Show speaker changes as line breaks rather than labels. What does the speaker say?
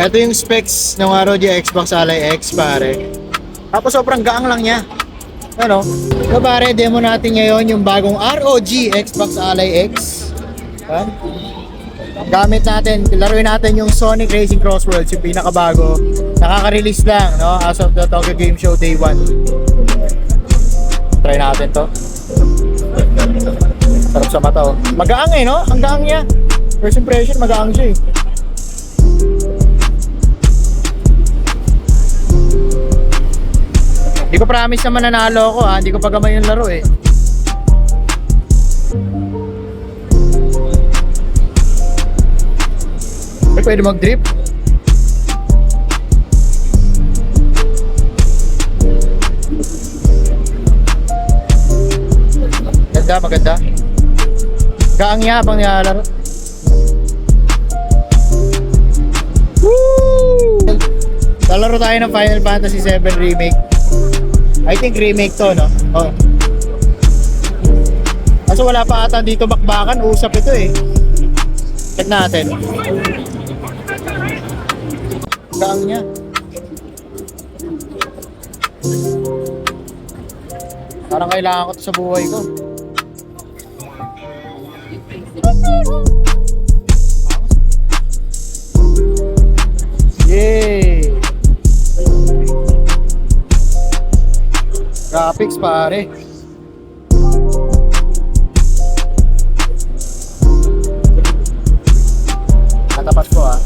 Ito yung specs ng ROG Xbox Ally X, pare. Tapos sobrang gaang lang niya. Ano? So pare, demo natin ngayon yung bagong ROG Xbox Ally X. Yan. Gamit natin, laruin natin yung Sonic Racing Crossworlds, yung pinakabago. Nakaka-release lang, no? As of the Tokyo Game Show Day 1. Try natin to. Sarap sa mata, oh. Magaang eh, no? Ang gaang niya. First impression, magaang siya eh. Hindi ko promise na mananalo ako, ha. Hindi ko pa gamay yung laro eh. Ay, pwede mag-drip. Ganda, maganda. Gaang niya habang nilalaro. Woo! Lalaro tayo ng Final Fantasy 7 Remake. I think remake to, no? Oh. Kaso wala pa ata dito bakbakan, usap ito eh. Check natin. Gaang niya. Parang kailangan ko to sa buhay ko. Yay! Graphics, pare. Natapat ko, ah.